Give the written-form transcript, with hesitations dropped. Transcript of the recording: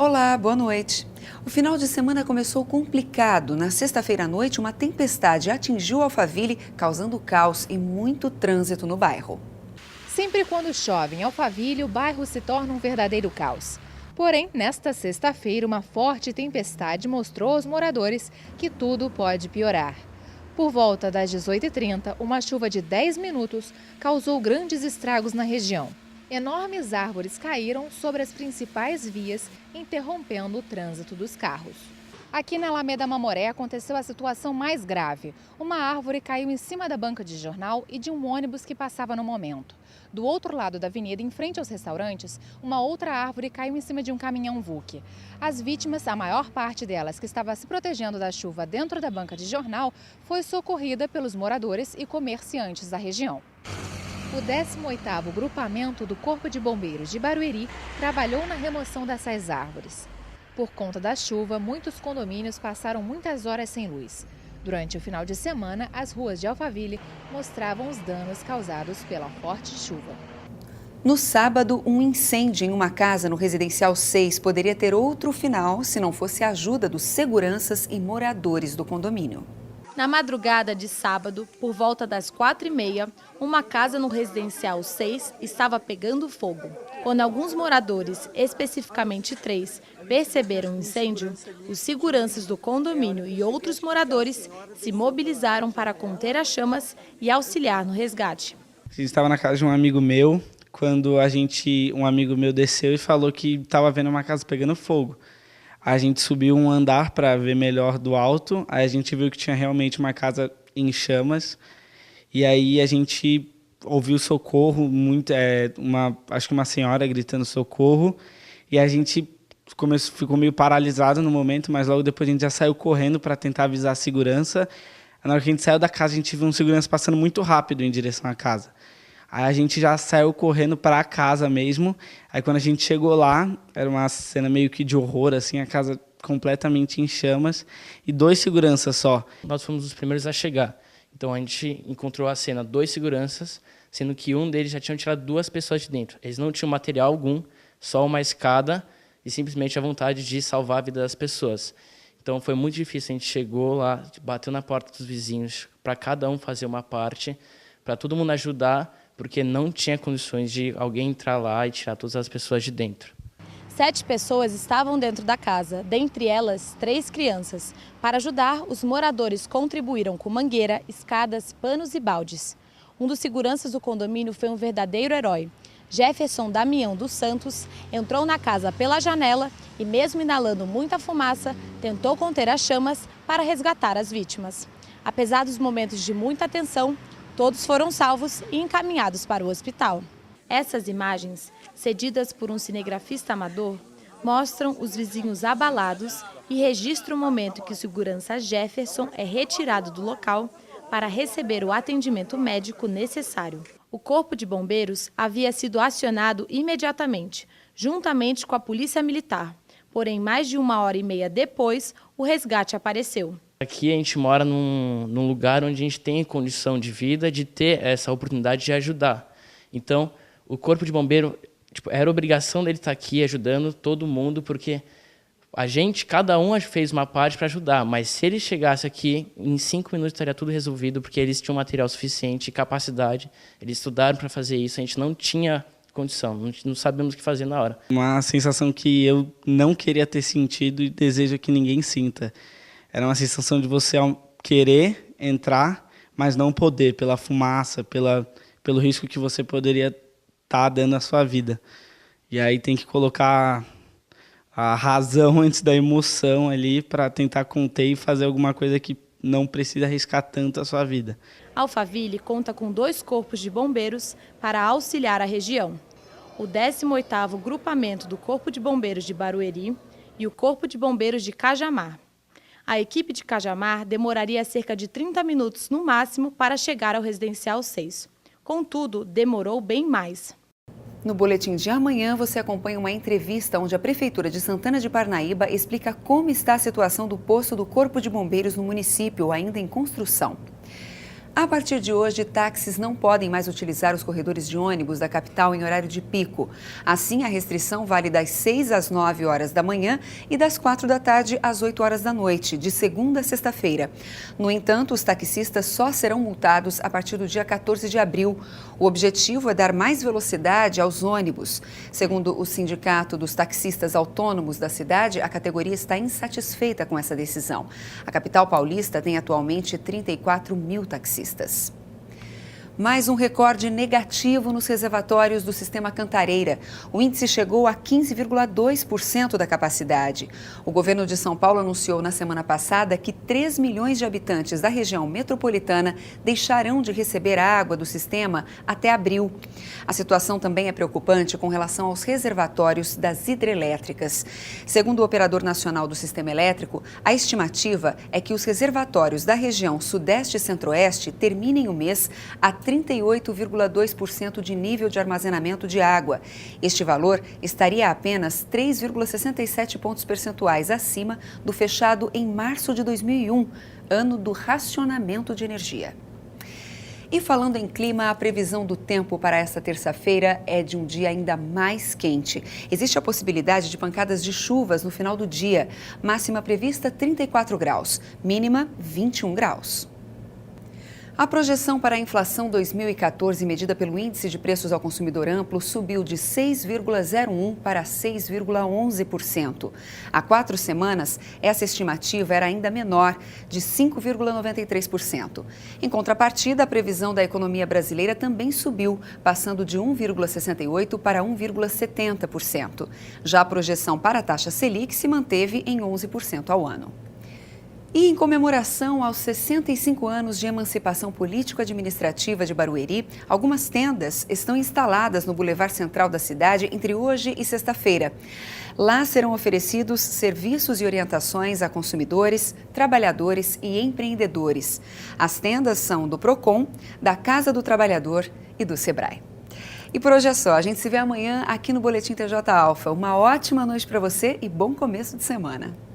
Olá, boa noite. O final de semana começou complicado. Na sexta-feira à noite, uma tempestade atingiu Alphaville, causando caos e muito trânsito no bairro. Sempre quando chove em Alphaville, o bairro se torna um verdadeiro caos. Porém, nesta sexta-feira, uma forte tempestade mostrou aos moradores que tudo pode piorar. Por volta das 18h30, uma chuva de 10 minutos causou grandes estragos na região. Enormes árvores caíram sobre as principais vias, interrompendo o trânsito dos carros. Aqui na Alameda Mamoré aconteceu a situação mais grave. Uma árvore caiu em cima da banca de jornal e de um ônibus que passava no momento. Do outro lado da avenida, em frente aos restaurantes, uma outra árvore caiu em cima de um caminhão VUC. As vítimas, a maior parte delas que estava se protegendo da chuva dentro da banca de jornal, foi socorrida pelos moradores e comerciantes da região. O 18º Grupamento do Corpo de Bombeiros de Barueri trabalhou na remoção dessas árvores. Por conta da chuva, muitos condomínios passaram muitas horas sem luz. Durante o final de semana, as ruas de Alphaville mostravam os danos causados pela forte chuva. No sábado, um incêndio em uma casa no Residencial 6 poderia ter outro final se não fosse a ajuda dos seguranças e moradores do condomínio. Na madrugada de sábado, por volta das 4h30, uma casa no Residencial 6 estava pegando fogo. Quando alguns moradores, especificamente 3, perceberam o incêndio, os seguranças do condomínio e outros moradores se mobilizaram para conter as chamas e auxiliar no resgate. A gente estava na casa de um amigo meu, quando um amigo meu desceu e falou que estava vendo uma casa pegando fogo. A gente subiu um andar para ver melhor do alto, aí a gente viu que tinha realmente uma casa em chamas, e aí a gente ouviu socorro, acho que uma senhora gritando socorro, e a gente ficou meio paralisado no momento, mas logo depois a gente já saiu correndo para tentar avisar a segurança. Na hora que a gente saiu da casa, a gente viu um segurança passando muito rápido em direção à casa. Aí a gente já saiu correndo para a casa mesmo. Aí quando a gente chegou lá, era uma cena meio que de horror, assim, a casa completamente em chamas e 2 seguranças só. Nós fomos os primeiros a chegar. Então a gente encontrou a cena 2 seguranças, sendo que um deles já tinha tirado 2 pessoas de dentro. Eles não tinham material algum, só uma escada e simplesmente a vontade de salvar a vida das pessoas. Então foi muito difícil, a gente chegou lá, bateu na porta dos vizinhos, para cada um fazer uma parte, para todo mundo ajudar, porque não tinha condições de alguém entrar lá e tirar todas as pessoas de dentro. 7 pessoas estavam dentro da casa, dentre elas 3 crianças. Para ajudar, os moradores contribuíram com mangueira, escadas, panos e baldes. Um dos seguranças do condomínio foi um verdadeiro herói. Jefferson Damião dos Santos entrou na casa pela janela e, mesmo inalando muita fumaça, tentou conter as chamas para resgatar as vítimas. Apesar dos momentos de muita tensão, todos foram salvos e encaminhados para o hospital. Essas imagens, cedidas por um cinegrafista amador, mostram os vizinhos abalados e registram o momento que o segurança Jefferson é retirado do local para receber o atendimento médico necessário. O Corpo de Bombeiros havia sido acionado imediatamente, juntamente com a Polícia Militar. Porém, mais de 1h30 depois, o resgate apareceu. Aqui a gente mora num lugar onde a gente tem condição de vida, de ter essa oportunidade de ajudar. Então, o Corpo de Bombeiro, era obrigação dele estar aqui ajudando todo mundo, porque cada um fez uma parte para ajudar, mas se ele chegasse aqui, em 5 minutos estaria tudo resolvido, porque eles tinham material suficiente e capacidade, eles estudaram para fazer isso, a gente não tinha condição, não sabemos o que fazer na hora. Uma sensação que eu não queria ter sentido e desejo que ninguém sinta. Era uma sensação de você querer entrar, mas não poder, pela fumaça, pelo risco que você poderia estar dando à sua vida. E aí tem que colocar a razão antes da emoção ali para tentar conter e fazer alguma coisa que não precisa arriscar tanto a sua vida. Alphaville conta com 2 corpos de bombeiros para auxiliar a região. O 18º Grupamento do Corpo de Bombeiros de Barueri e o Corpo de Bombeiros de Cajamar. A equipe de Cajamar demoraria cerca de 30 minutos no máximo para chegar ao Residencial 6. Contudo, demorou bem mais. No boletim de amanhã, você acompanha uma entrevista onde a Prefeitura de Santana de Parnaíba explica como está a situação do posto do Corpo de Bombeiros no município, ainda em construção. A partir de hoje, táxis não podem mais utilizar os corredores de ônibus da capital em horário de pico. Assim, a restrição vale das 6 às 9 horas da manhã e das 4 da tarde às 8 horas da noite, de segunda a sexta-feira. No entanto, os taxistas só serão multados a partir do dia 14 de abril. O objetivo é dar mais velocidade aos ônibus. Segundo o Sindicato dos Taxistas Autônomos da cidade, a categoria está insatisfeita com essa decisão. A capital paulista tem atualmente 34 mil taxistas. Mais um recorde negativo nos reservatórios do sistema Cantareira. O índice chegou a 15,2% da capacidade. O governo de São Paulo anunciou na semana passada que 3 milhões de habitantes da região metropolitana deixarão de receber água do sistema até abril. A situação também é preocupante com relação aos reservatórios das hidrelétricas. Segundo o Operador Nacional do Sistema Elétrico, a estimativa é que os reservatórios da região Sudeste e Centro-Oeste terminem o mês a 38,2% de nível de armazenamento de água. Este valor estaria apenas 3,67 pontos percentuais acima do fechado em março de 2001, ano do racionamento de energia. E falando em clima, a previsão do tempo para esta terça-feira é de um dia ainda mais quente. Existe a possibilidade de pancadas de chuvas no final do dia. Máxima prevista 34 graus, mínima 21 graus. A projeção para a inflação 2014, medida pelo Índice de Preços ao Consumidor Amplo, subiu de 6,01% para 6,11%. Há 4 semanas, essa estimativa era ainda menor, de 5,93%. Em contrapartida, a previsão da economia brasileira também subiu, passando de 1,68% para 1,70%. Já a projeção para a taxa Selic se manteve em 11% ao ano. E em comemoração aos 65 anos de emancipação político-administrativa de Barueri, algumas tendas estão instaladas no Boulevard Central da cidade entre hoje e sexta-feira. Lá serão oferecidos serviços e orientações a consumidores, trabalhadores e empreendedores. As tendas são do Procon, da Casa do Trabalhador e do Sebrae. E por hoje é só. A gente se vê amanhã aqui no Boletim TJ Alfa. Uma ótima noite para você e bom começo de semana.